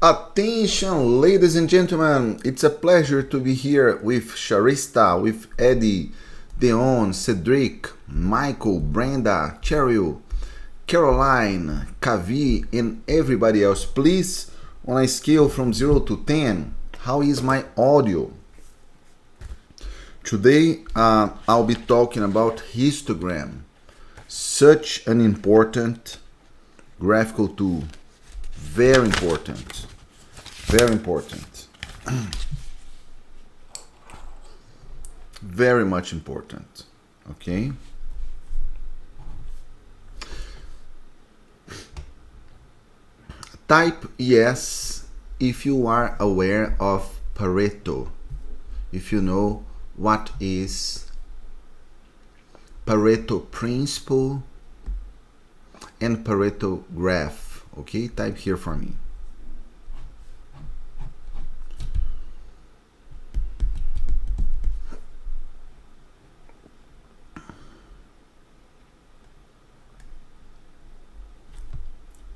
Attention, ladies and gentlemen, it's a pleasure to be here with Sharista, with Eddie, Deon, Cedric, Michael, Brenda, Cheryl, Caroline, Kavi, and everybody else. Please, on a scale from 0 to 10, how is my audio? Today, I'll be talking about histogram, such an important graphical tool. Very important. Very important. Very much important. Okay? Type yes if you are aware of Pareto. If you know what is Pareto principle and Pareto graph. Okay, type here for me.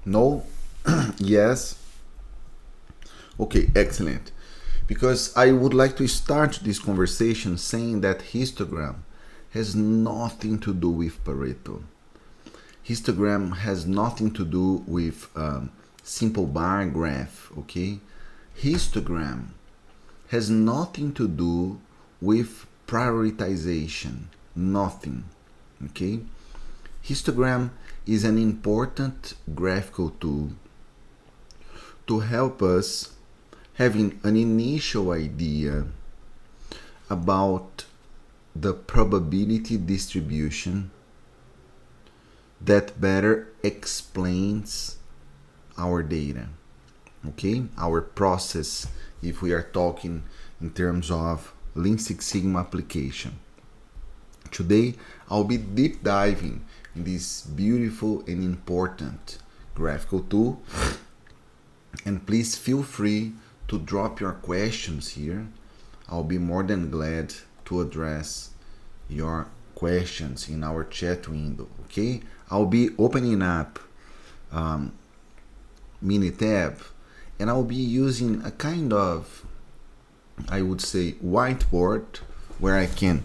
No? Yes? Okay, excellent. Because I would like to start this conversation saying that histogram has nothing to do with Pareto. Histogram has nothing to do with simple bar graph, okay? Histogram has nothing to do with prioritization, nothing, okay? Histogram is an important graphical tool to help us having an initial idea about the probability distribution that better explains our data, okay? Our process, if we are talking in terms of Lean Six Sigma application. Today, I'll be deep diving in this beautiful and important graphical tool. And please feel free to drop your questions here. I'll be more than glad to address your questions in our chat window, okay? I'll be opening up mini tab, and I'll be using a kind of, I would say, whiteboard where I can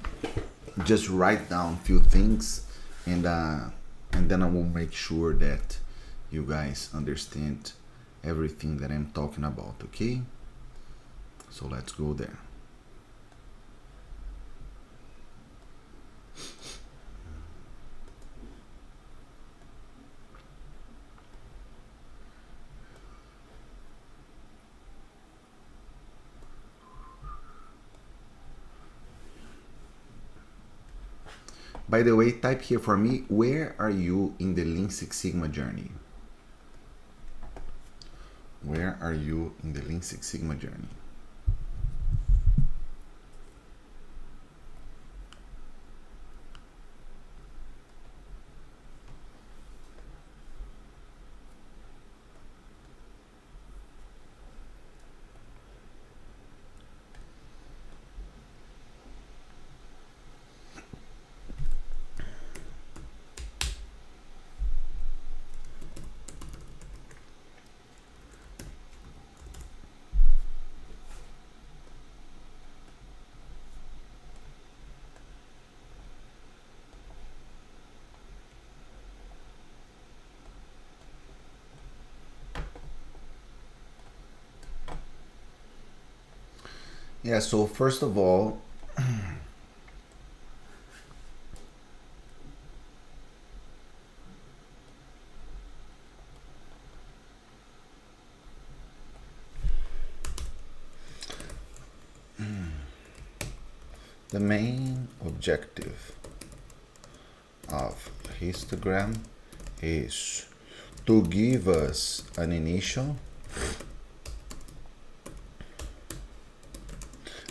just write down a few things, and then I will make sure that you guys understand everything that I'm talking about, okay? So let's go there. By the way, type here for me, where are you in the Lean Six Sigma journey? Where are you in the Lean Six Sigma journey? Yeah, so first of all, the main objective of histogram is to give us an initial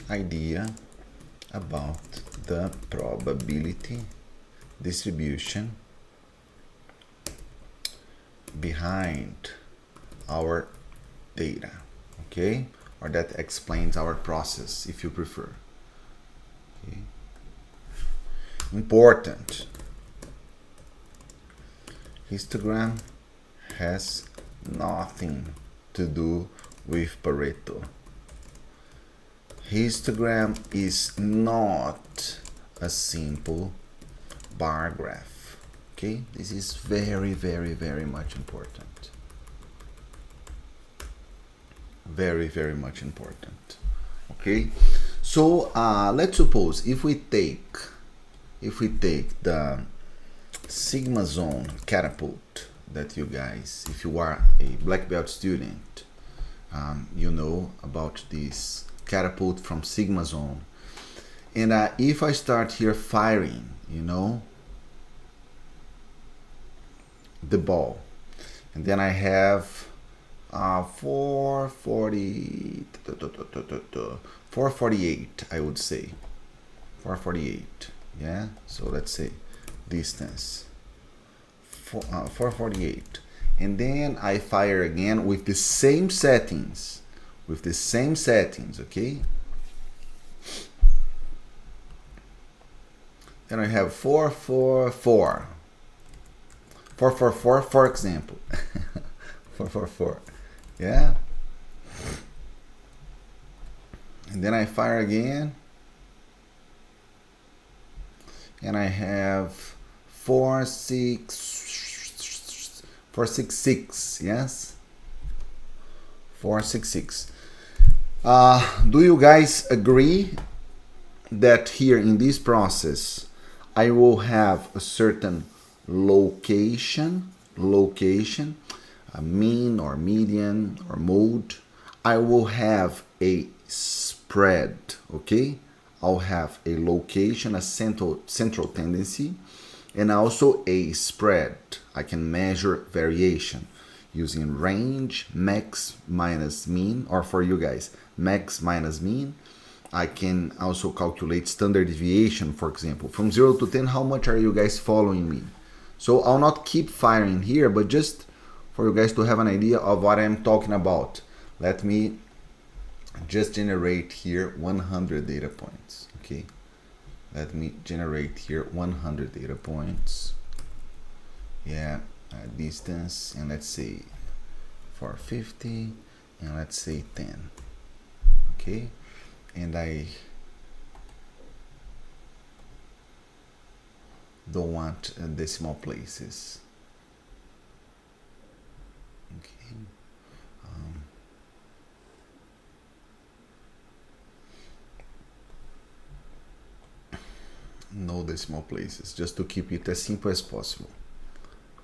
idea about the probability distribution behind our data, okay? Or that explains our process, if you prefer. Okay. Important. Histogram has nothing to do with Pareto. Histogram is not a simple bar graph. Okay, this is very, very, very much important. Very, very much important. Okay, so let's suppose if we take the sigma zone catapult that you guys, if you are a black belt student, you know about this catapult from sigma zone. And if I start here firing, you know, the ball, and then I have 448, I would say 448. Yeah, so let's say distance 448, and then I fire again with the same settings, okay. Then I have 444, for example. 444, yeah. And then I fire again, and I have 466, yes, 466. Do you guys agree that here in this process I will have a certain location, a mean or median or mode? I will have a spread, okay? I'll have a location, a central tendency, and also a spread. I can measure variation using range, max minus mean, or for you guys, max minus mean. I can also calculate standard deviation, for example. From 0 to 10, how much are you guys following me? So I'll not keep firing here, but just for you guys to have an idea of what I'm talking about. Let me just generate here 100 data points, okay? Let me generate here 100 data points. Yeah, distance, and let's say 450, and let's say 10, okay? And I don't want decimal places. Okay. No decimal places, just to keep it as simple as possible.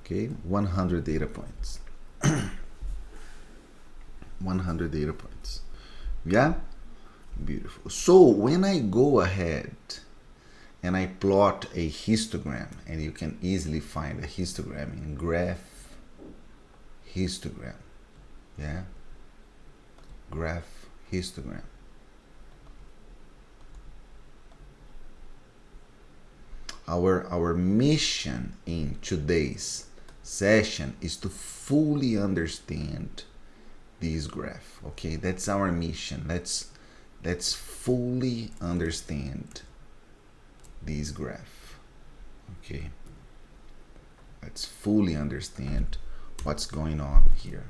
Okay, 100 data points. 100 data points. Yeah? Beautiful. So when I go ahead and I plot a histogram, and you can easily find a histogram in graph histogram. Yeah? Graph histogram. Our mission in today's session is to fully understand this graph. Okay, that's our mission. Let's fully understand this graph. Okay, let's fully understand what's going on here.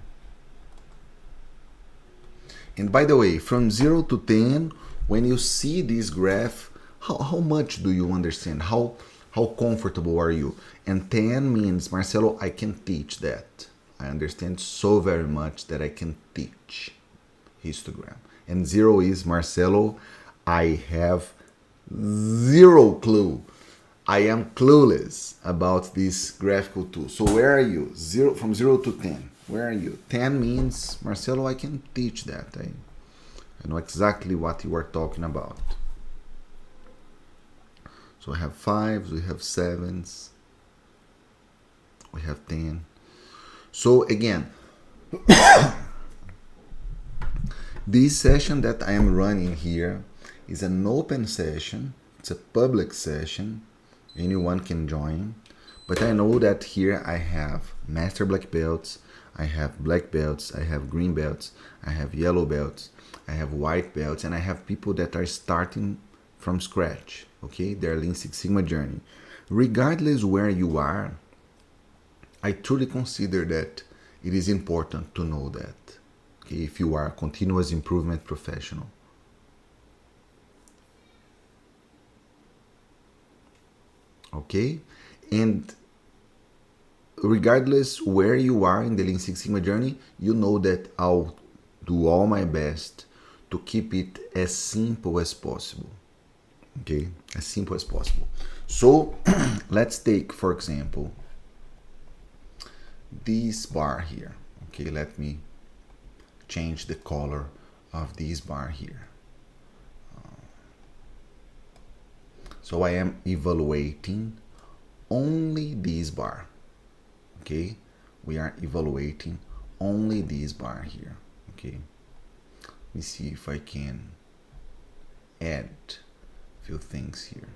And by the way, from 0 to 10, when you see this graph, how much do you understand? How comfortable are you? And 10 means, Marcelo, I can teach that. I understand so very much that I can teach histogram. And 0 is, Marcelo, I have zero clue. I am clueless about this graphical tool. So where are you? From 0 to 10. Where are you? 10 means, Marcelo, I can teach that. I know exactly what you are talking about. So we have 5s, we have 7s, we have 10. So again, this session that I am running here is an open session. It's a public session. Anyone can join. But I know that here I have master black belts, I have black belts, I have green belts, I have yellow belts, I have white belts, and I have people that are starting from scratch. Okay, their Lean Six Sigma journey. Regardless where you are, I truly consider that it is important to know that. Okay, if you are a continuous improvement professional. Okay, and regardless where you are in the Lean Six Sigma journey, you know that I'll do all my best to keep it as simple as possible. Okay, as simple as possible. So let's take, for example, this bar here. Okay, let me change the color of this bar here. So I am evaluating only this bar. Okay, we are evaluating only this bar here. Okay, let me see if I can add a few things here.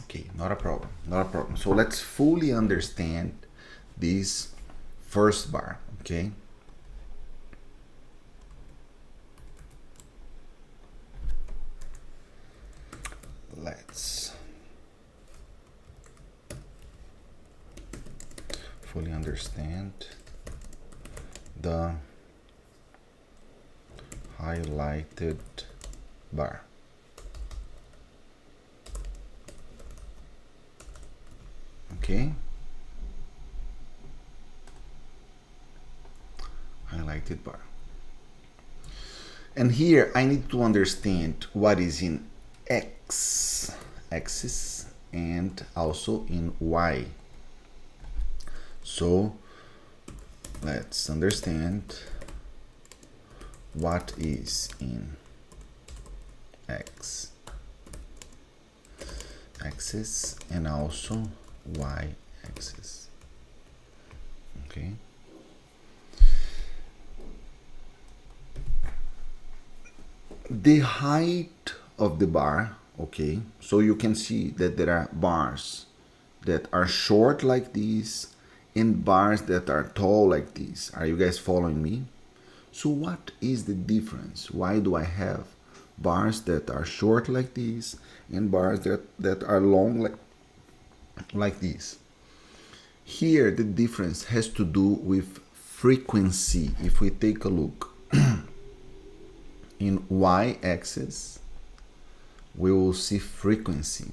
Okay, not a problem, not a problem. So let's fully understand this first bar, okay? Let's fully understand the highlighted bar. Okay, highlighted bar. And here I need to understand what is in X axis and also in Y. So let's understand what is in X axis and also Y axis. Okay. The height of the bar, okay, so you can see that there are bars that are short like this and bars that are tall like this. Are you guys following me? So what is the difference? Why do I have bars that are short like this and bars that are long like this? Here the difference has to do with frequency. If we take a look in y-axis, we will see frequency.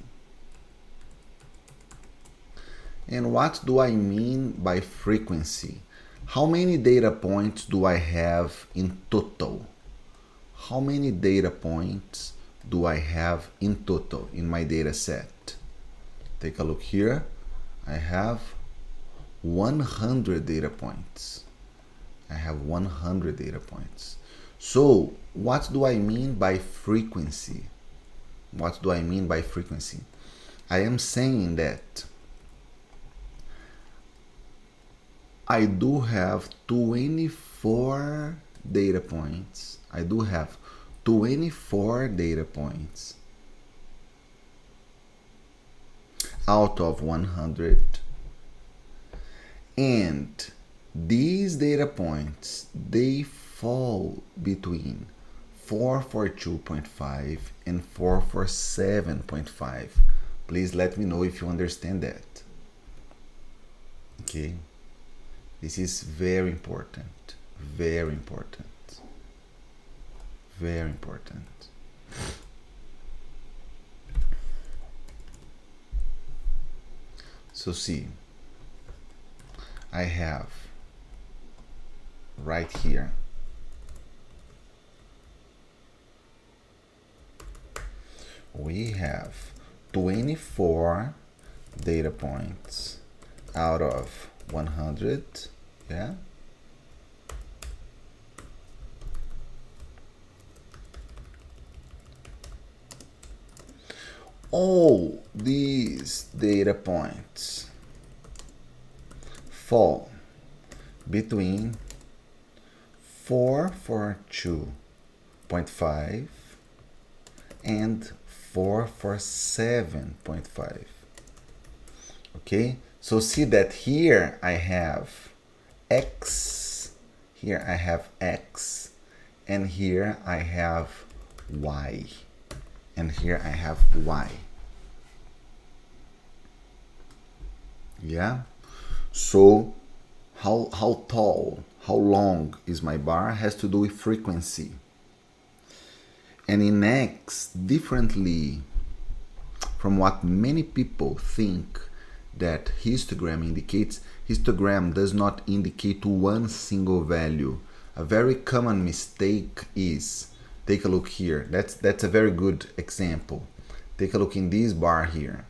And what do I mean by frequency? How many data points do I have in total? How many data points do I have in total in my data set? Take a look here. I have 100 data points. I have 100 data points. So what do I mean by frequency? What do I mean by frequency? I am saying that I do have 24 data points. I do have 24 data points out of 100. And these data points, they fall between 442.5 and 447.5. Please let me know if you understand that. Okay, this is very important, very important, very important. So see, I have right here we have 24 data points out of 100, yeah? All these data points fall between 442.5 and 447.5. Okay, so see that here I have x, here I have x, and here I have y, and here I have y. Yeah, so how tall, how long is my bar has to do with frequency. And in x, differently from what many people think that histogram indicates, histogram does not indicate one single value. A very common mistake is, take a look here, that's a very good example. Take a look in this bar here.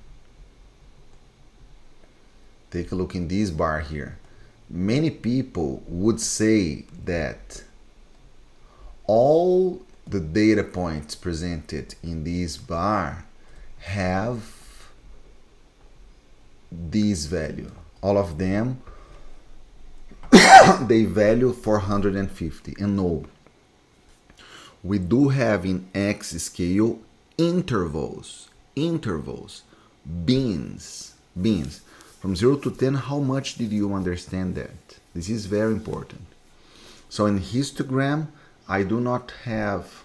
Take a look in this bar here. Many people would say that all the data points presented in this bar have this value. All of them, they value 450. And no, we do have in X scale intervals, bins. From 0 to 10, how much did you understand that? This is very important. So in histogram, I do not have,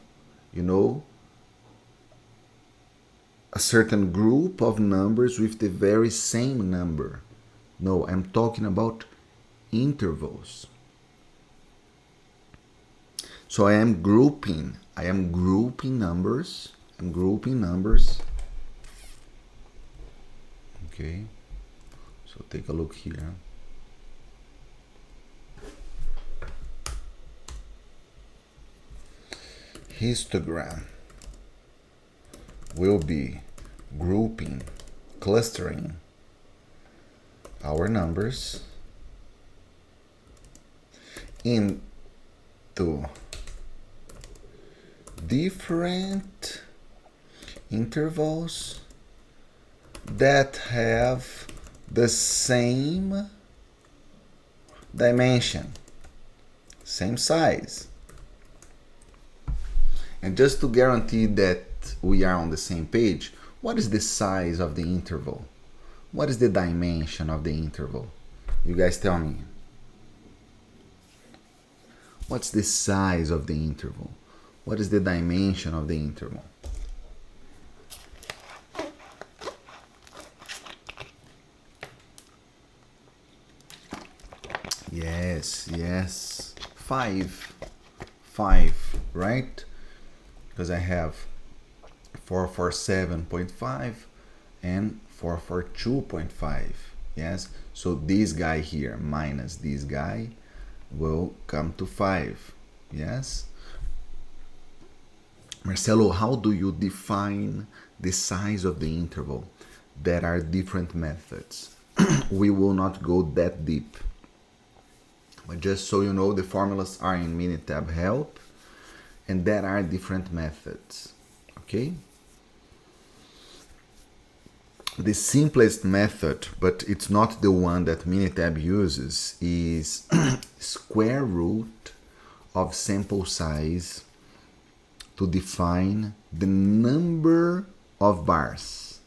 a certain group of numbers with the very same number. No, I'm talking about intervals. So I am grouping numbers. Okay, so take a look here. Histogram will be grouping, clustering our numbers into different intervals that have the same dimension, same size. And just to guarantee that we are on the same page, what is the size of the interval? What is the dimension of the interval? You guys tell me. What's the size of the interval? What is the dimension of the interval? Yes. 5, right? Because I have 447.5 and 442.5. Yes, so this guy here minus this guy will come to 5. Yes. Marcelo, how do you define the size of the interval? There are different methods. We will not go that deep. But just so you know, the formulas are in Minitab help, and there are different methods. Okay? The simplest method, but it's not the one that Minitab uses, is square root of sample size to define the number of bars.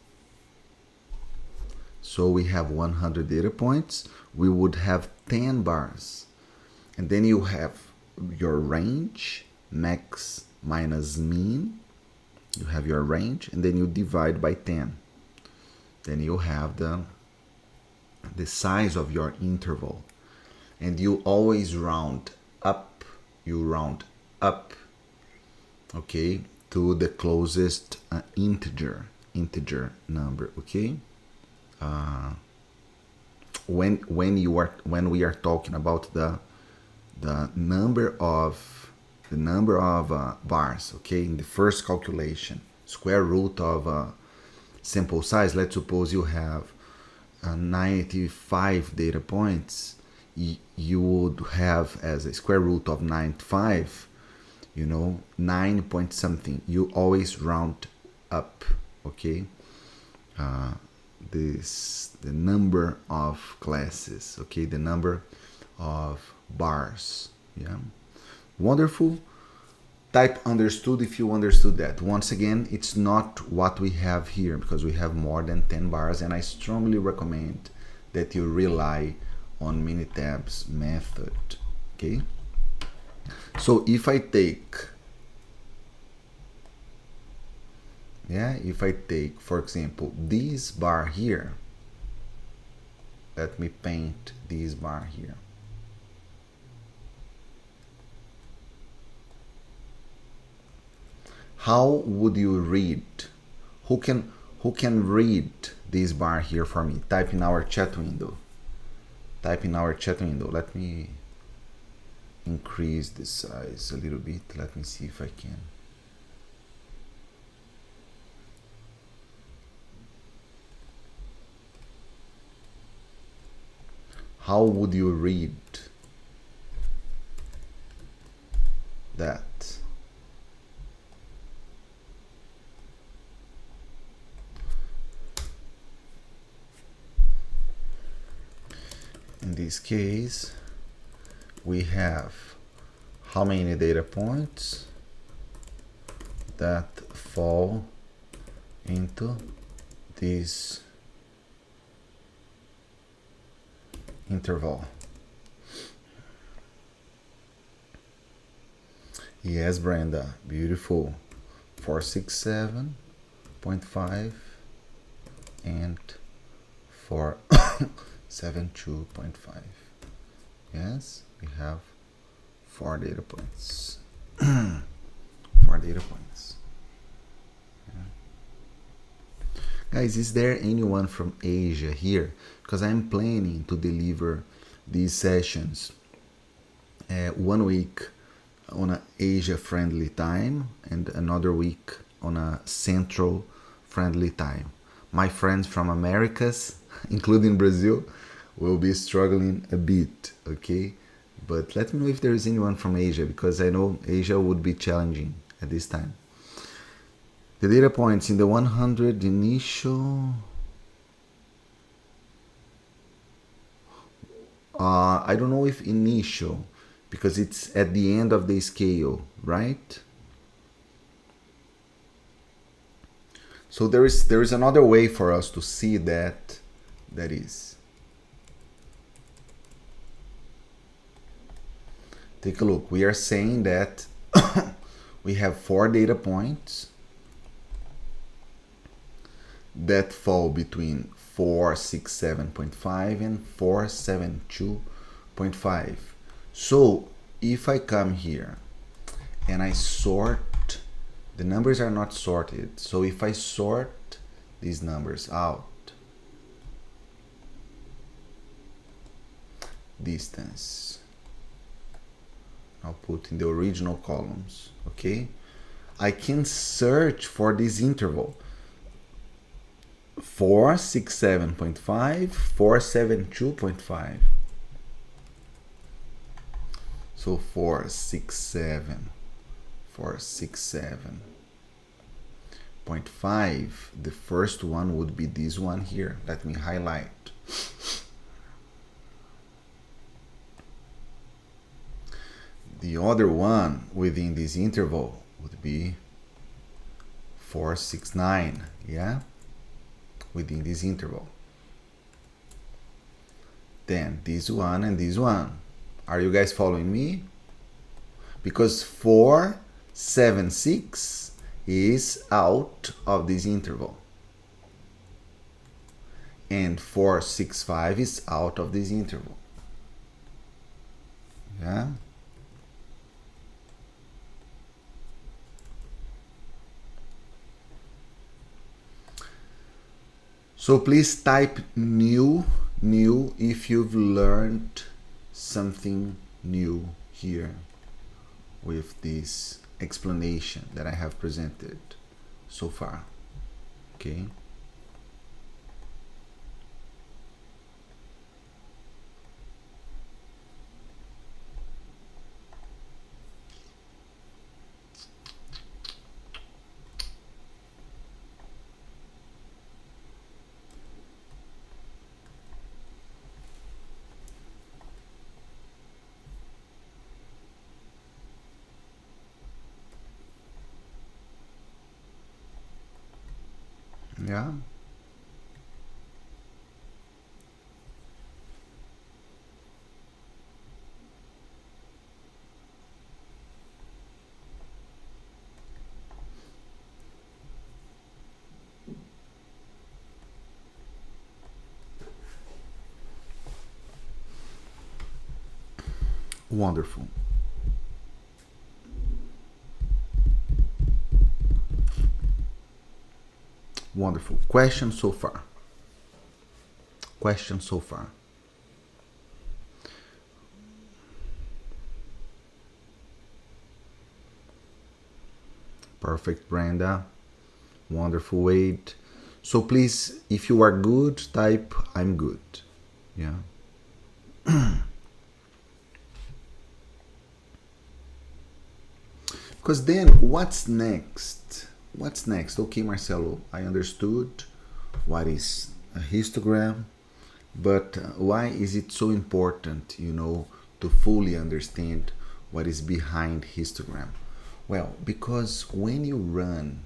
So we have 100 data points, we would have 10 bars. And then you have your range, max minus mean. You have your range, and then you divide by 10. Then you have the size of your interval. And you always round up. You round up, okay, to the closest integer number, okay? When we are talking about the number of bars, okay, in the first calculation, square root of sample size, let's suppose you have 95 data points, you would have as a square root of 95, 9 point something. You always round up, okay? The number of classes, okay, the number of bars. Yeah, wonderful. Type understood if you understood that. Once again, it's not what we have here because we have more than 10 bars, and I strongly recommend that you rely on Minitab's method. Okay? So if I take, for example, this bar here, let me paint this bar here. How would you read? Who can read this bar here for me? Type in our chat window. Type in our chat window. Let me increase the size a little bit. Let me see if I can. How would you read that? In this case, we have how many data points that fall into this interval. Yes, Brenda, beautiful. 467.5 and 472.5. Yes, we have 4 data points. 4 data points. Yeah. Guys, is there anyone from Asia here? Because I'm planning to deliver these sessions 1 week on an Asia friendly time and another week on a Central friendly time. My friends from Americas, including Brazil, will be struggling a bit, okay? But let me know if there is anyone from Asia, because I know Asia would be challenging at this time. The data points in the 100 initial... I don't know if initial, because it's at the end of the scale, right? So there is another way for us to see that is. Take a look. We are saying that we have 4 data points that fall between 467.5 and 472.5. So if I come here and I sort, the numbers are not sorted. So if I sort these numbers out, distance, I'll put in the original columns, okay? I can search for this interval. 467.5, 472.5. So 467.5. The first one would be this one here. Let me highlight. The other one within this interval would be 469, yeah? Within this interval. Then this one and this one. Are you guys following me? Because 476 is out of this interval. And 465 is out of this interval. Yeah? So please type new if you've learned something new here with this explanation that I have presented so far. Okay. Yeah. Wonderful. Wonderful. Question so far. Question so far. Perfect, Brenda. Wonderful, Wade. So please, if you are good, type I'm good. Yeah. Because then what's next? What's next? Okay, Marcelo, I understood what is a histogram, but why is it so important, to fully understand what is behind histogram? Well, because when you run,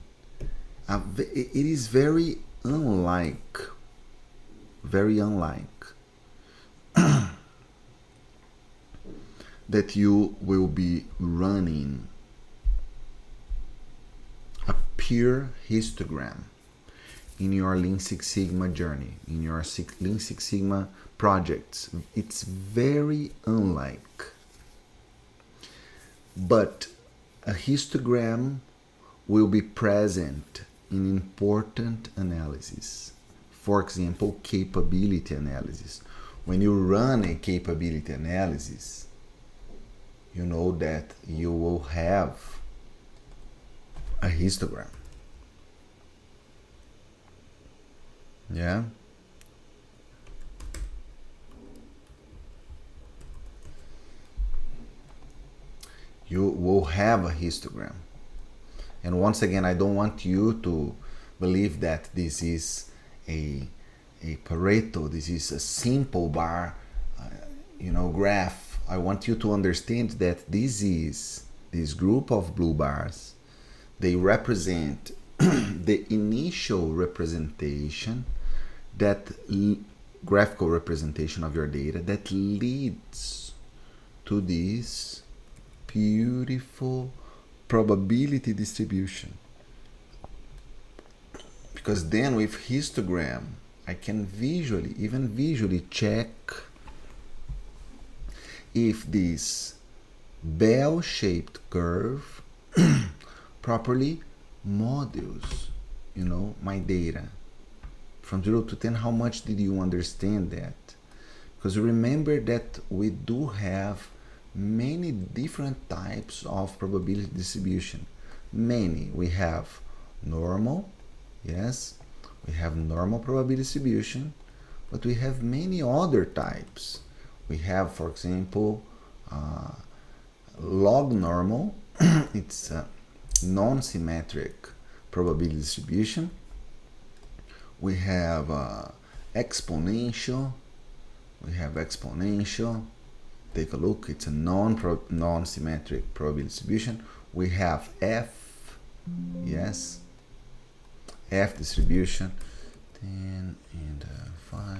it is very unlike that you will be running a pure histogram in your Lean Six Sigma journey, in your Lean Six Sigma projects. It's very unlike. But a histogram will be present in important analysis. For example, capability analysis. When you run a capability analysis, you know that you will have a histogram. Yeah. You will have a histogram. And once again, I don't want you to believe that this is a Pareto, this is a simple bar, graph. I want you to understand that this group of blue bars, they represent the initial representation, that graphical representation of your data that leads to this beautiful probability distribution. Because then with histogram, I can visually check if this bell-shaped curve properly models, my data. From 0 to 10, how much did you understand that? Because remember that we do have many different types of probability distribution. Many. We have normal, yes, we have normal probability distribution, but we have many other types. We have, for example, log normal. It's a non-symmetric probability distribution. We have exponential. Take a look. It's a non-symmetric probability distribution. We have F. Yes. F distribution. 10 and 5.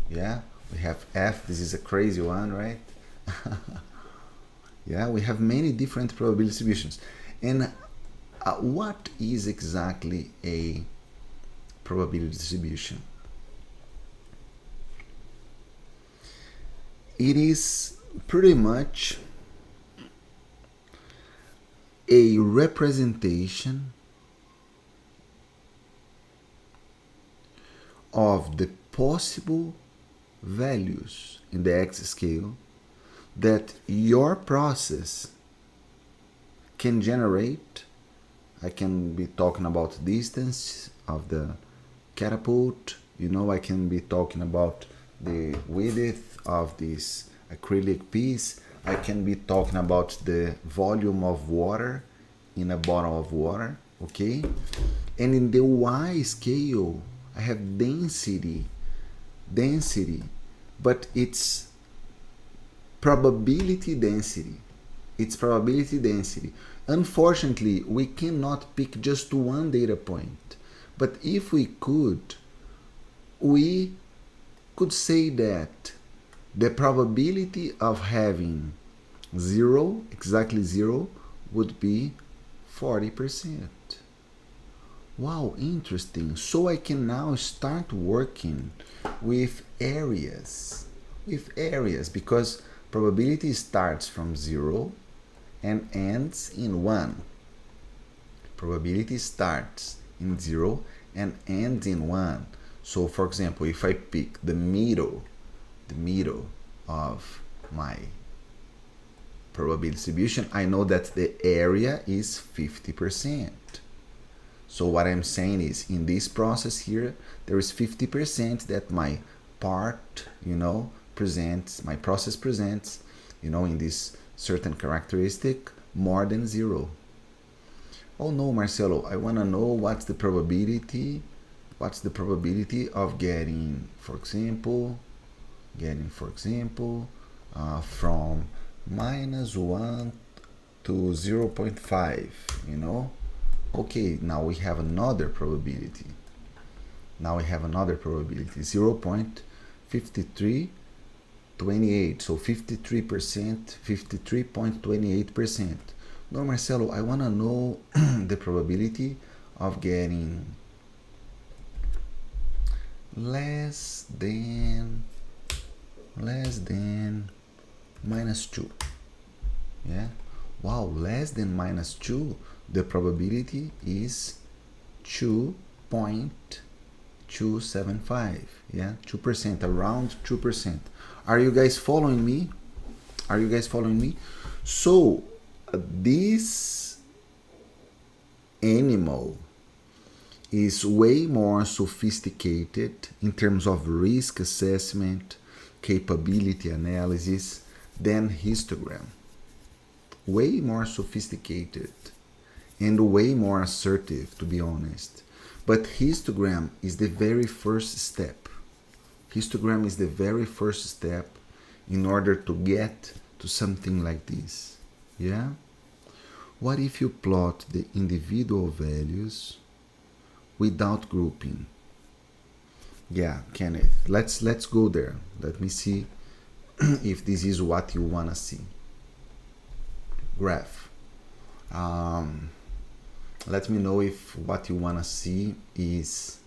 Yeah. We have F. This is a crazy one, right? Yeah. We have many different probability distributions. And what is exactly a probability distribution? It is pretty much a representation of the possible values in the X scale that your process can generate. I can be talking about distance of the catapult, I can be talking about the width of this acrylic piece. I can be talking about the volume of water in a bottle of water, okay? And in the Y scale, I have density, but it's probability density. Unfortunately, we cannot pick just one data point, But if we could say that the probability of having zero, exactly zero, would be 40%. Wow, interesting. So I can now start working with areas. Because probability starts from 0 and ends in 1. Probability starts in 0 and ends in 1. So for example, if I pick the middle of my probability distribution, I know that the area is 50%. So what I'm saying is, in this process here, there is 50% that my part, presents, my process presents, in this certain characteristic, more than 0. Oh no, Marcelo, I want to know what's the probability of getting, for example, from -1 to 0.5, Okay, now we have another probability. 0.5328, so 53%, 53.28%. No, Marcelo, I want to know the probability of getting less than -2. Yeah. Wow, less than -2, the probability is 2.275. Yeah, 2%, around 2%. Are you guys following me? So this animal is way more sophisticated in terms of risk assessment, capability analysis than histogram. Way more sophisticated and way more assertive, to be honest. But histogram is the very first step. In order to get to something like this. Yeah? What if you plot the individual values without grouping? Yeah, Kenneth, let's go there. Let me see if this is what you want to see. Graph. Let me know if what you want to see is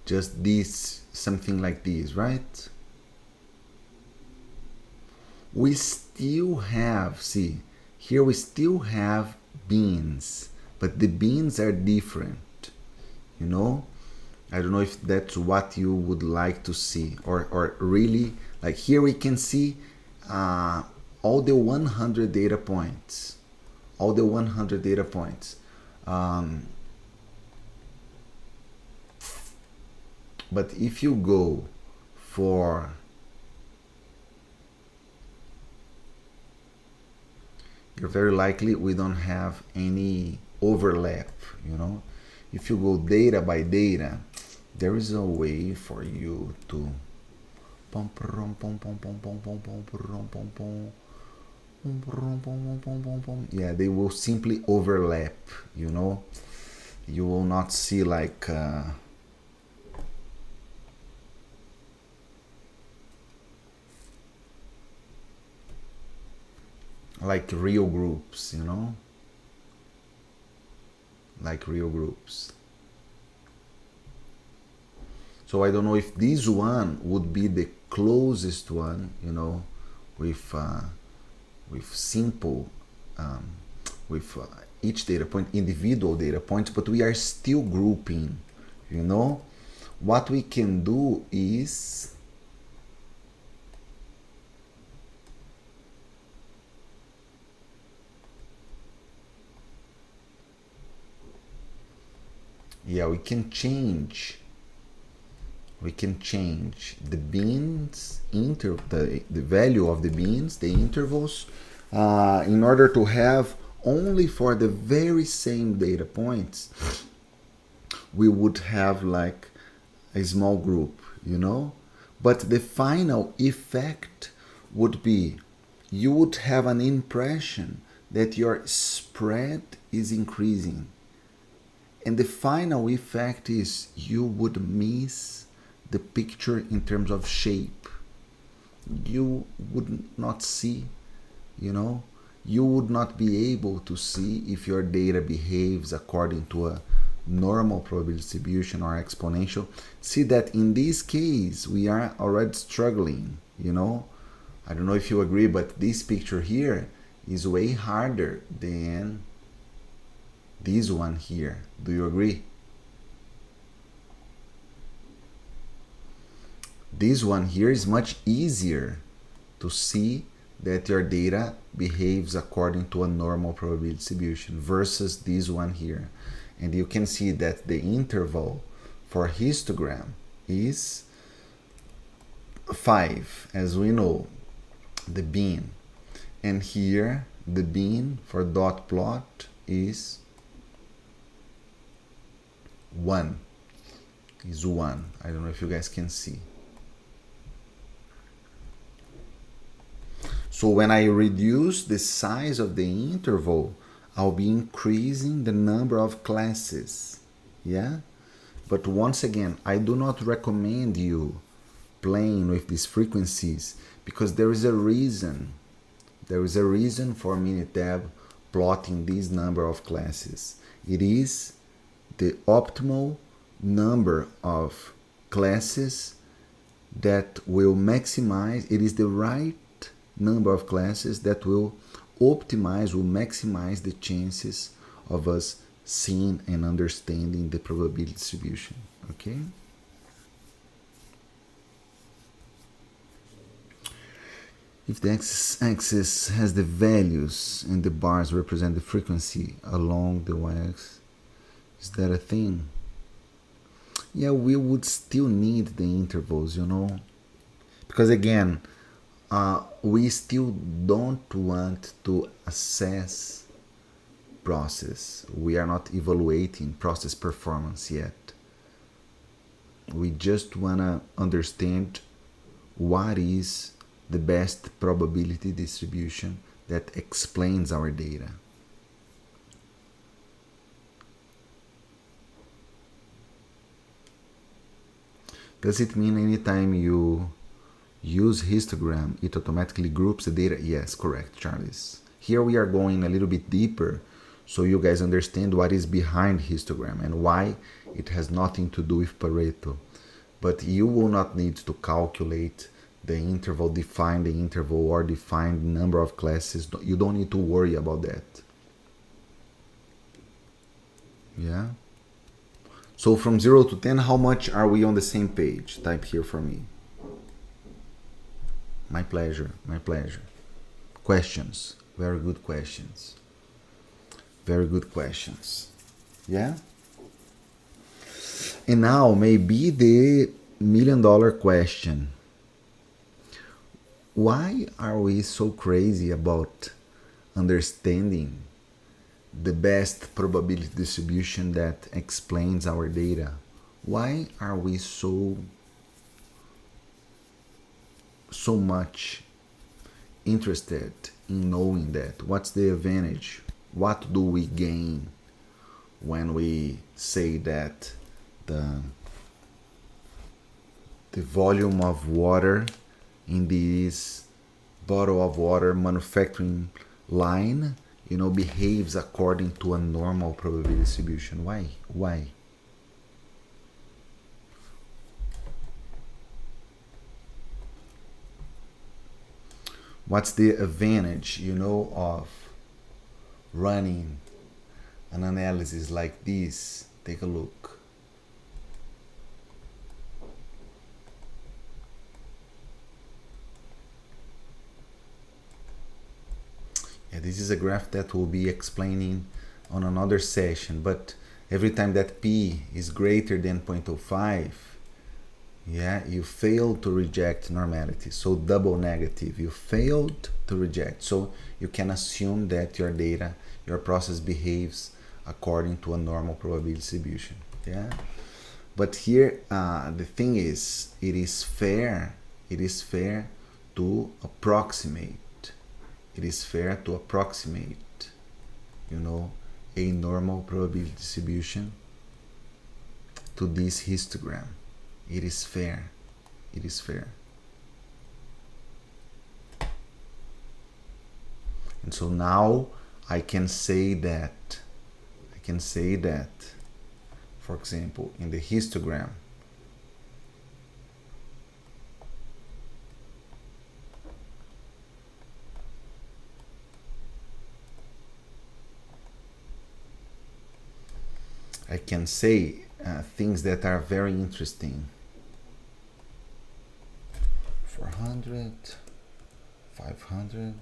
just this, something like this, right? We still have, see, here we still have beans, but the beans are different, I don't know if that's what you would like to see, or really, like here we can see all the 100 data points. But if you go for you're very likely we don't have any overlap, If you go data by data, there is a way for you to yeah, they will simply overlap, You will not see like real groups, like real groups. So I don't know if this one would be the closest one, with simple, with each data point, individual data points, but we are still grouping, What we can do is yeah, we can change the beans, the value of the beans, the intervals, in order to have only for the very same data points, we would have like a small group, But the final effect would be you would have an impression that your spread is increasing. And the final effect is you would miss the picture in terms of shape. You would not see, you would not be able to see if your data behaves according to a normal probability distribution or exponential. See that in this case, we are already struggling, I don't know if you agree, but this picture here is way harder than this one here. Do you agree? This one here is much easier to see that your data behaves according to a normal probability distribution versus this one here. And you can see that the interval for histogram is 5, as we know, the mean. And here the mean for dot plot is 1. Is 1. I don't know if you guys can see. So when I reduce the size of the interval, I'll be increasing the number of classes. Yeah? But once again, I do not recommend you playing with these frequencies because there is a reason. There is a reason for Minitab plotting this number of classes. It is the optimal number of classes that will maximize, it is the right number of classes that will optimize, will maximize the chances of us seeing and understanding the probability distribution. Okay? If the x-axis has the values and the bars represent the frequency along the y-axis, is that a thing? Yeah, we would still need the intervals, because again, we still don't want to assess process. We are not evaluating process performance yet. We just want to understand what is the best probability distribution that explains our data. Does it mean anytime you use histogram, it automatically groups the data? Yes, correct, Charles. Here we are going a little bit deeper so you guys understand what is behind histogram and why it has nothing to do with Pareto. But you will not need to calculate the interval, define the interval, or define the number of classes. You don't need to worry about that. Yeah? So from 0 to 10, how much are we on the same page? Type here for me. My pleasure, my pleasure. Questions, very good questions. Very good questions. Yeah? And now maybe the million-dollar question. Why are we so crazy about understanding the best probability distribution that explains our data? Why are we so much interested in knowing that? What's the advantage? What do we gain when we say that the volume of water in this bottle of water manufacturing line, behaves according to a normal probability distribution? Why? What's the advantage, of running an analysis like this? Take a look. Yeah, this is a graph that we'll be explaining on another session, but every time that P is greater than 0.05, yeah, you failed to reject normality. So double negative, you failed to reject. So you can assume that your data, your process behaves according to a normal probability distribution. Yeah. But here, the thing is, it is fair to approximate. it is fair to approximate, you know, a normal probability distribution to this histogram. It is fair. It is fair. And so now I can say that, for example, in the histogram, I can say things that are very interesting. 400, 500.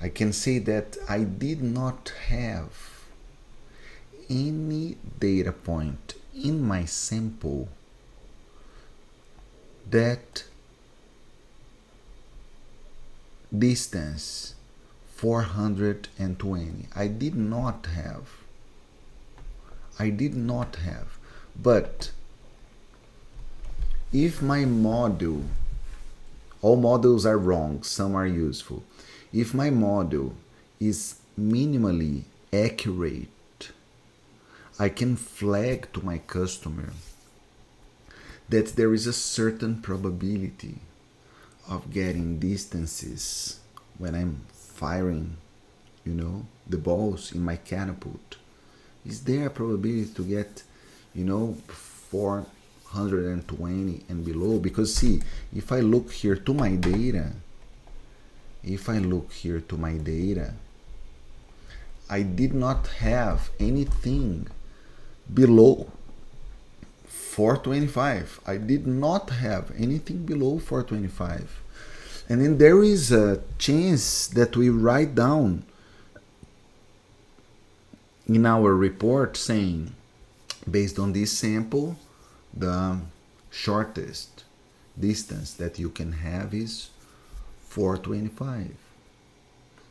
I can say that I did not have any data point in my sample that distance 420. I did not have. But if my model, all models are wrong, some are useful. If my model is minimally accurate, I can flag to my customer that there is a certain probability of getting distances when I'm firing, you know, the balls in my catapult. Is there a probability to get, you know, 420 and below? Because see, if I look here to my data, I did not have anything below 425. I did not have anything below 425. And then there is a chance that we write down in our report saying, based on this sample, the shortest distance that you can have is 425.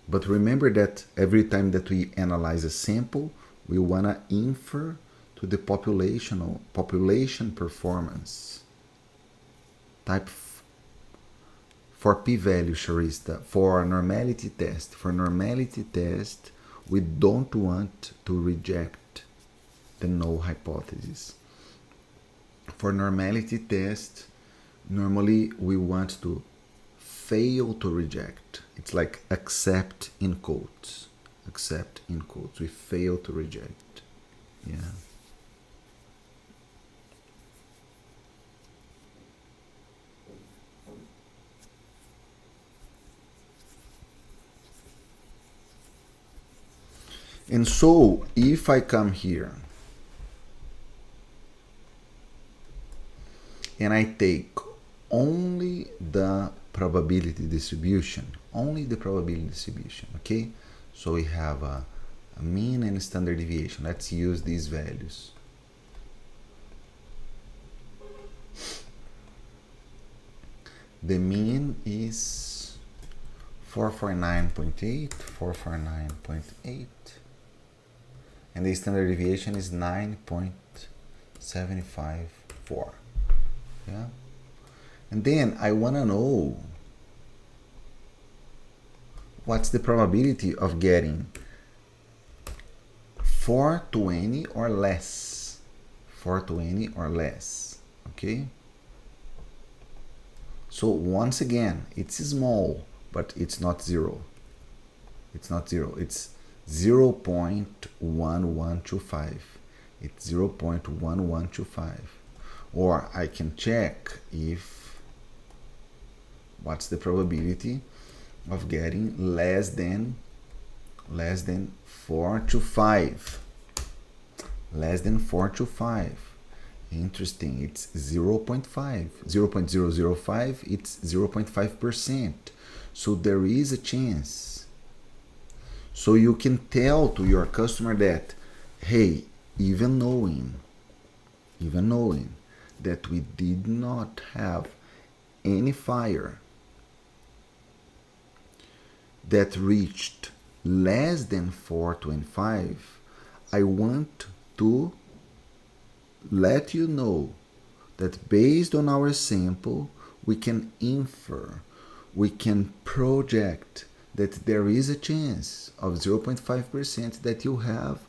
But remember that every time that we analyze a sample, we want to infer to the population performance type for p-value, Charista, for a normality test. For normality test, we don't want to reject the null hypothesis. For normality test, normally we want to fail to reject. It's like accept in quotes. Accept in quotes. We fail to reject. Yeah. And so, if I come here and I take only the probability distribution, okay? So we have a mean and standard deviation. Let's use these values. The mean is 449.8, 449.8. And the standard deviation is 9.754. Yeah. And then I want to know what's the probability of getting 420 or less. 420 or less. Okay. So once again, it's small, but it's not zero. It's not zero. It's 0.1125. It's 0.1125. Or I can check if what's the probability of getting less than 4 to 5. Less than 4 to 5. Interesting. It's 0.5. 0.005. It's 0.5%. So there is a chance. So you can tell to your customer that, hey, even knowing that we did not have any fire that reached less than 425, I want to let you know that based on our sample, we can infer, we can project that there is a chance of 0.5% that you have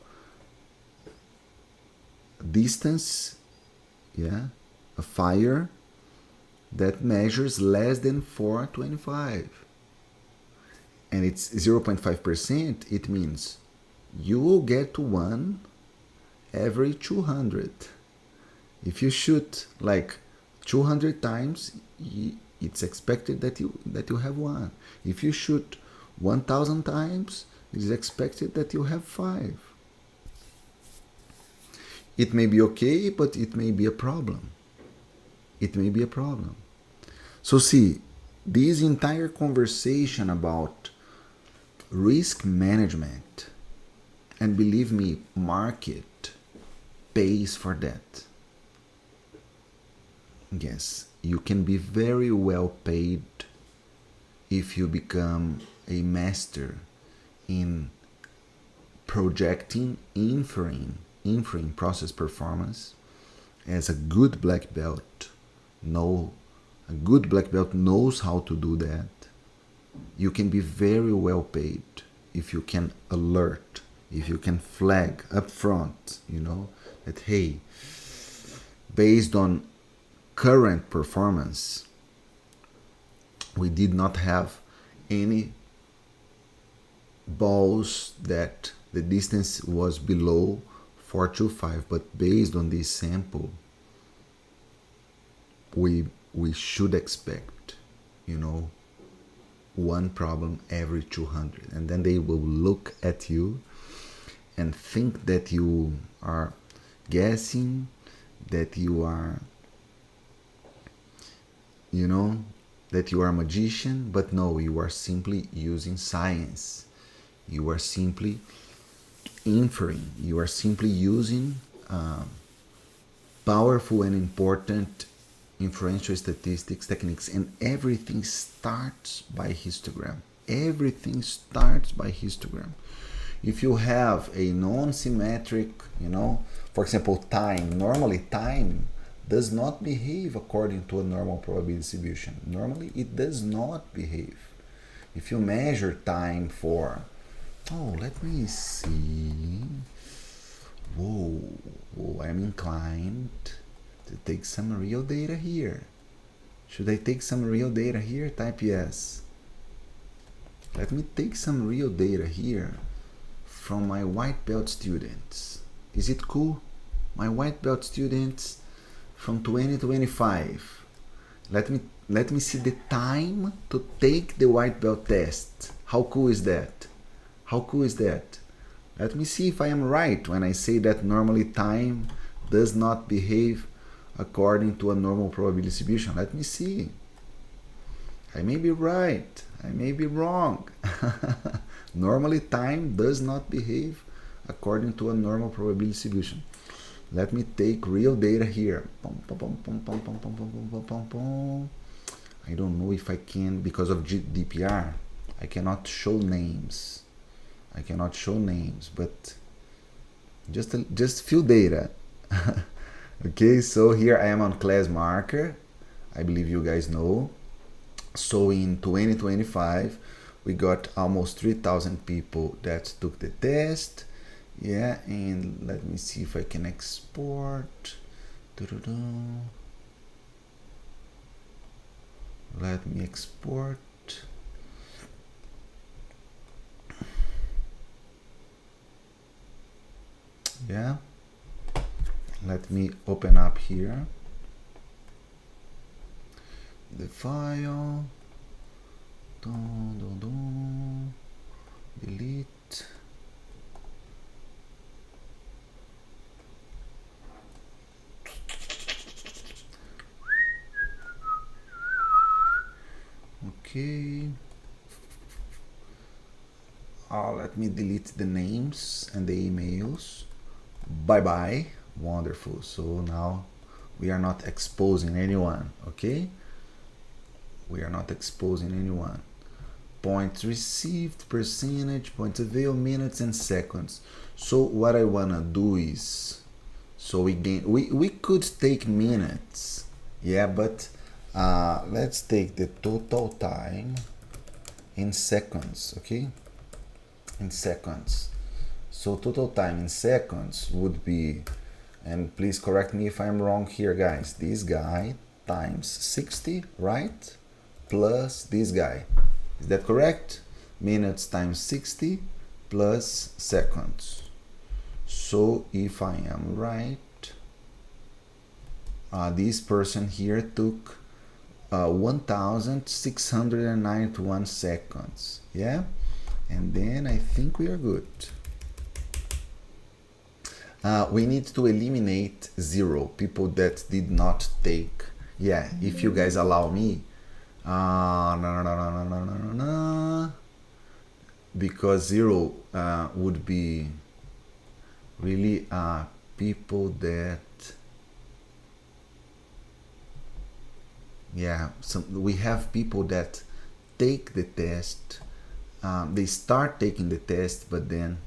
distance, yeah, a fire that measures less than 425. And it's 0.5%, it means you will get one every 200. If you shoot like 200 times, it's expected that you have one. If you shoot 1,000 times, it is expected that you have 5. It may be okay, but it may be a problem. It may be a problem. So see, this entire conversation about risk management, and believe me, market pays for that. Yes, you can be very well paid if you become a master in projecting, inferring process performance. As a good black belt, a good black belt knows how to do that. You can be very well paid if you can alert, if you can flag up front, that hey, based on current performance, we did not have any balls that the distance was below 425, but based on this sample, we should expect, one problem every 200. And then they will look at you and think that you are guessing, that you are, that you are a magician, but no, you are simply using science. You are simply inferring. You are simply using powerful and important inferential statistics techniques, and everything starts by histogram. Everything starts by histogram. If you have a non-symmetric, for example, time, normally time does not behave according to a normal probability distribution. Normally it does not behave. If you measure time for, let me see. Whoa, I'm inclined to take some real data here. Should I take some real data here? Type yes. Let me take some real data here from my white belt students. Is it cool? My white belt students from 2025. Let me see the time to take the white belt test. How cool is that? How cool is that? Let me see if I am right when I say that normally time does not behave according to a normal probability distribution. Let me see. I may be right. I may be wrong. Normally time does not behave according to a normal probability distribution. Let me take real data here. I don't know if I can, because of GDPR, I cannot show names. But just few data. Okay, so here I am on class marker. I believe you guys know. So in 2025, we got almost 3,000 people that took the test. Yeah, and let me see if I can export. Let me export. Yeah, let me open up here the file. Delete. Okay. Let me delete the names and the emails. Bye bye. Wonderful. So now we are not exposing anyone. Okay, we are not exposing anyone. Points received, percentage, points available, minutes and seconds. So what I wanna do is, so we could take minutes, yeah, but Let's take the total time in seconds, okay? In seconds. So total time in seconds would be, and please correct me if I'm wrong here, guys, this guy times 60, right? Plus this guy. Is that correct? Minutes times 60 plus seconds. So if I am right, this person here took 1691 seconds. Yeah? And then I think we are good. We need to eliminate 0, people that did not take. Yeah, if you guys allow me. Because 0 would be really people that, yeah, we have people that take the test, they start taking the test, but then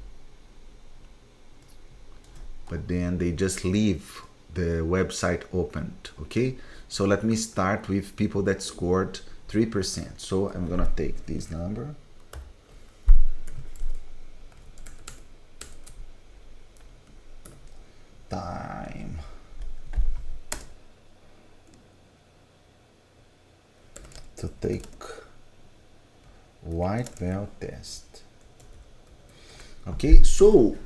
they just leave the website opened. Okay, so let me start with people that scored 3%. So I'm gonna take this number, time to take white belt test. Okay, so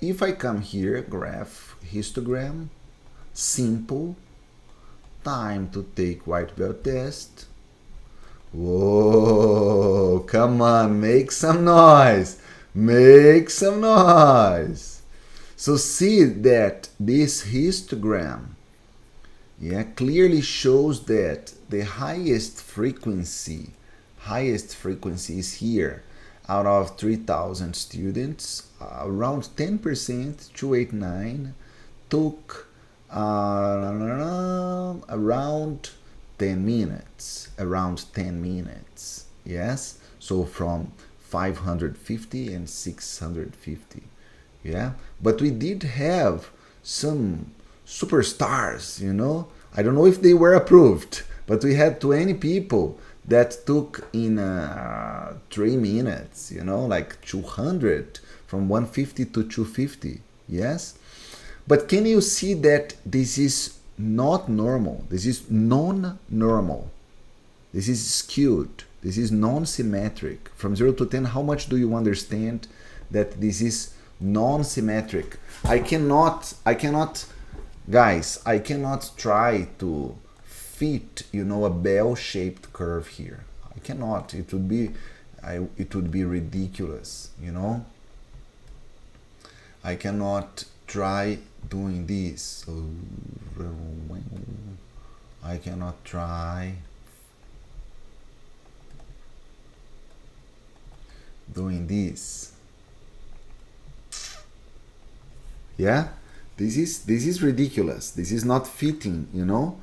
if I come here, graph histogram, simple, time to take white belt test. Whoa, come on, make some noise, make some noise. So see that this histogram, yeah, clearly shows that the highest frequency is here. Out of 3,000 students, around 10%, 289, took around 10 minutes, yes? So from 550 and 650, yeah? But we did have some superstars, you know? I don't know if they were approved, but we had 20 people that took in 3 minutes, you know, like 200, from 150 to 250, yes? But can you see that this is not normal? This is non-normal. This is skewed. This is non-symmetric. From 0 to 10, how much do you understand that this is non-symmetric? I cannot, guys, I cannot try to fit, you know, a bell-shaped curve here. I cannot. It would be ridiculous, you know. I cannot try doing this. I cannot try doing this. Yeah, this is ridiculous. This is not fitting, you know,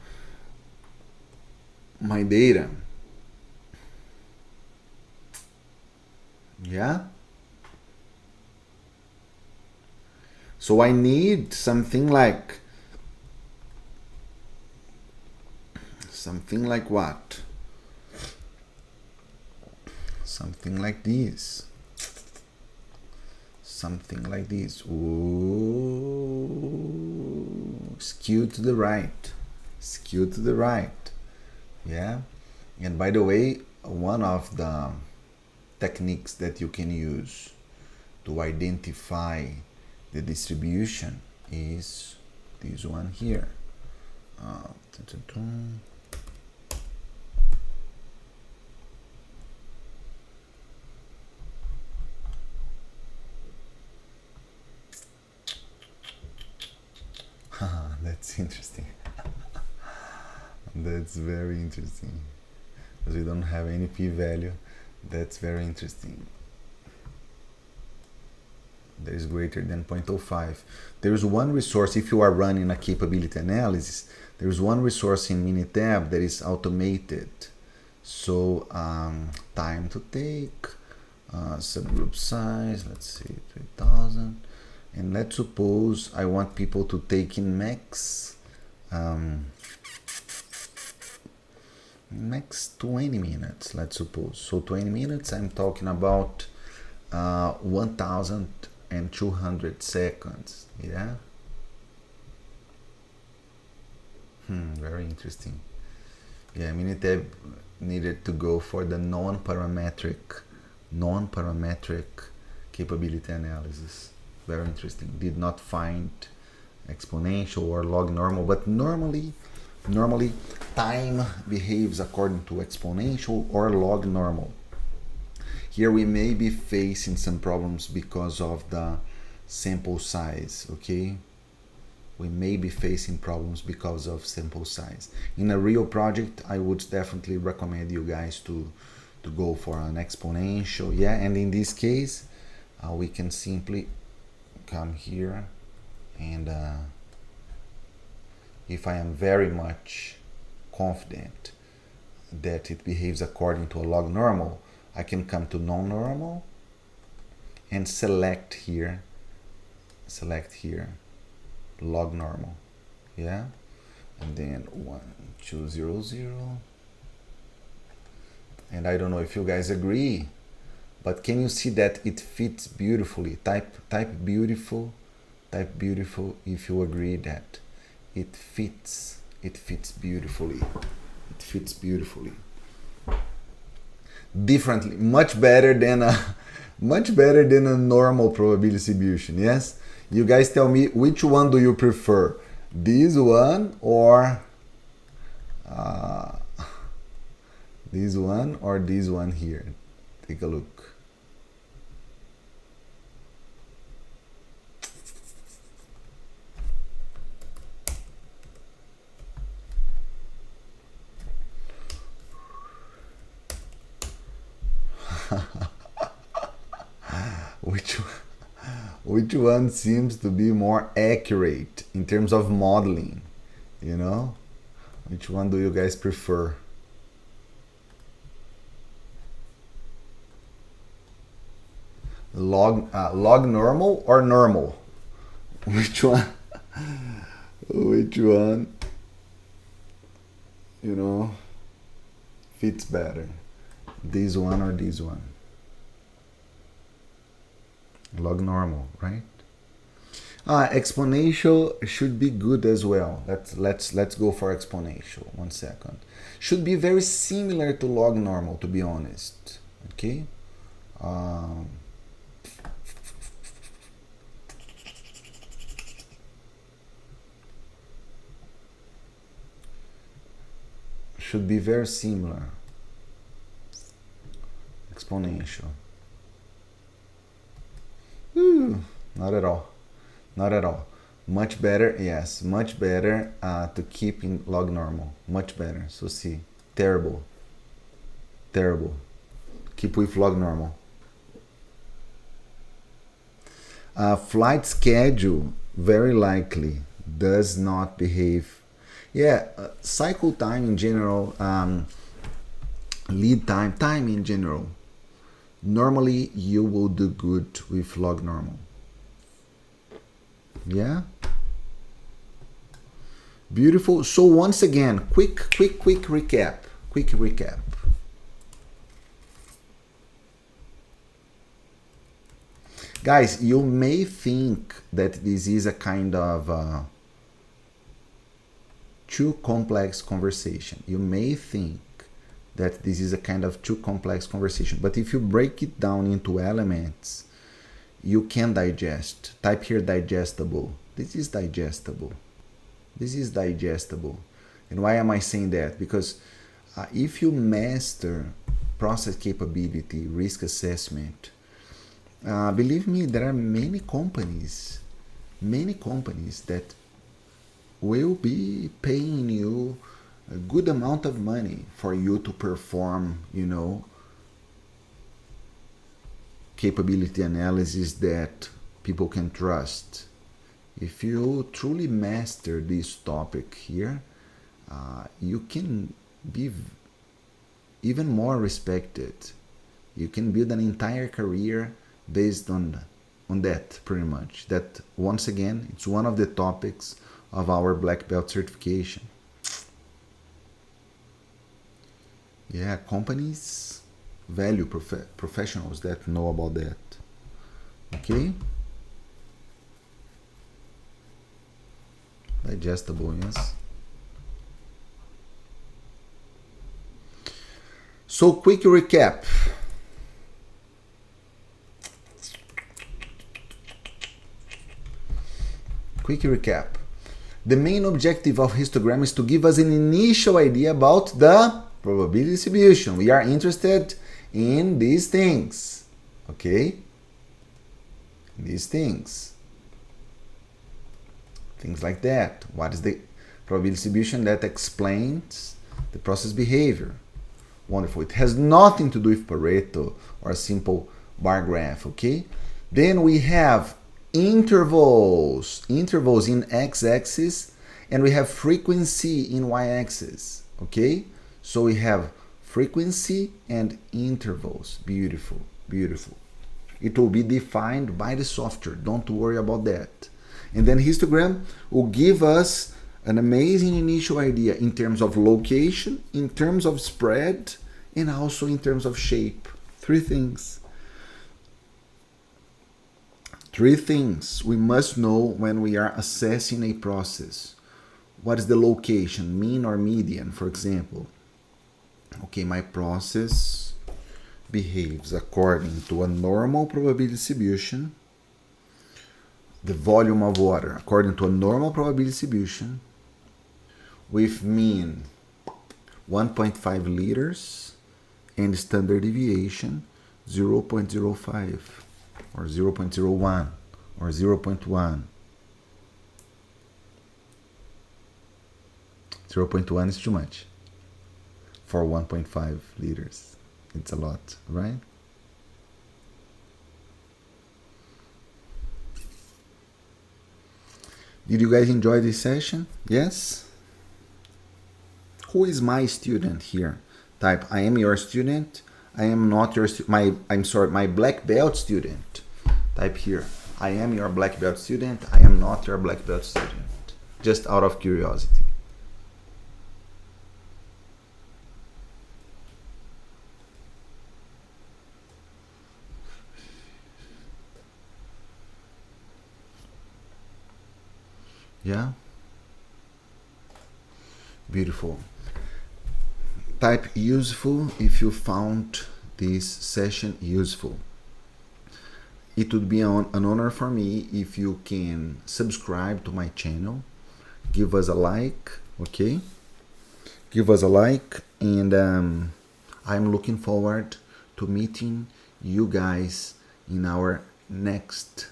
my data. Yeah. So I need something like what? Something like this. Something like this. Ooh, skew to the right. Skew to the right. Yeah. And by the way, one of the techniques that you can use to identify the distribution is this one here. That's interesting. That's very interesting. Because we don't have any p-value. That's very interesting. That is greater than 0.05. There's one resource, if you are running a capability analysis, there's one resource in Minitab that is automated. So time to take, subgroup size, let's see, 3,000. And let's suppose I want people to take in max Next 20 minutes, let's suppose. So 20 minutes, I'm talking about 1200 seconds. Yeah. Very interesting. Yeah, Minitab needed to go for the non-parametric capability analysis. Very interesting. Did not find exponential or log normal, but normally time behaves according to exponential or log normal. Here we may be facing some problems because of the sample size, okay? We may be facing problems because of sample size. In a real project, I would definitely recommend you guys to go for an exponential, yeah? And in this case, we can simply come here and if I am very much confident that it behaves according to a log normal, I can come to non-normal and select here log normal, yeah, and then 1200, and I don't know if you guys agree, but can you see that it fits beautifully? Type beautiful if you agree that it fits beautifully. It fits beautifully. Differently, much better than a normal probability distribution. Yes, you guys tell me which one do you prefer, this one or this one or this one here? Take a look. Which one seems to be more accurate in terms of modeling, you know? Which one do you guys prefer? Log normal or normal? Which one? Which one, you know, fits better? This one or this one? Log normal, right? Exponential should be good as well. Let's go for exponential. 1 second. Should be very similar to log normal, to be honest. Okay. Should be very similar. Exponential. Not at all. Not at all. Much better, yes, much better to keep in log normal. Much better. So see, terrible. Terrible. Keep with log normal. Flight schedule very likely does not behave. Yeah, cycle time in general, lead time in general. Normally you will do good with log normal. Yeah, beautiful. So once again, quick recap. Guys, you may think that this is a kind of too complex conversation. You may think that this is a kind of too complex conversation, but if you break it down into elements, you can digest. Type here digestible. This is digestible. This is digestible. And why am I saying that? Because if you master process capability, risk assessment, believe me, there are many companies that will be paying you a good amount of money for you to perform, you know, capability analysis that people can trust. If you truly master this topic here, you can be even more respected. You can build an entire career based on that, pretty much. That, once again, it's one of the topics of our black belt certification. Yeah, companies value professionals that know about that. Okay? Digestible, yes. So, quick recap. Quick recap. The main objective of histogram is to give us an initial idea about the probability distribution. We are interested in these things. Okay? These things. Things like that. What is the probability distribution that explains the process behavior? Wonderful. It has nothing to do with Pareto or a simple bar graph, okay? Then we have intervals in x-axis, and we have frequency in y-axis, okay? So we have frequency and intervals. Beautiful, beautiful. It will be defined by the software. Don't worry about that. And then histogram will give us an amazing initial idea in terms of location, in terms of spread, and also in terms of shape. Three things. Three things we must know when we are assessing a process. What is the location, mean or median, for example? Okay, my process behaves according to a normal probability distribution, the volume of water according to a normal probability distribution, with mean 1.5 liters and standard deviation 0.05 or 0.01 or 0.1. 0.1 is too much for 1.5 liters. It's a lot, right? Did you guys enjoy this session? Yes? Who is my student here? Type, I am your student. I am not your my black belt student. Type here, I am your black belt student. I am not your black belt student. Just out of curiosity. Yeah? Beautiful. Type useful if you found this session useful. It would be an honor for me if you can subscribe to my channel, give us a like, okay? Give us a like, and I'm looking forward to meeting you guys in our next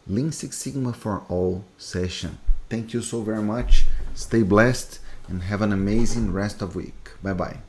Lean Six Sigma for All session. Thank you so very much. Stay blessed and have an amazing rest of week. Bye-bye.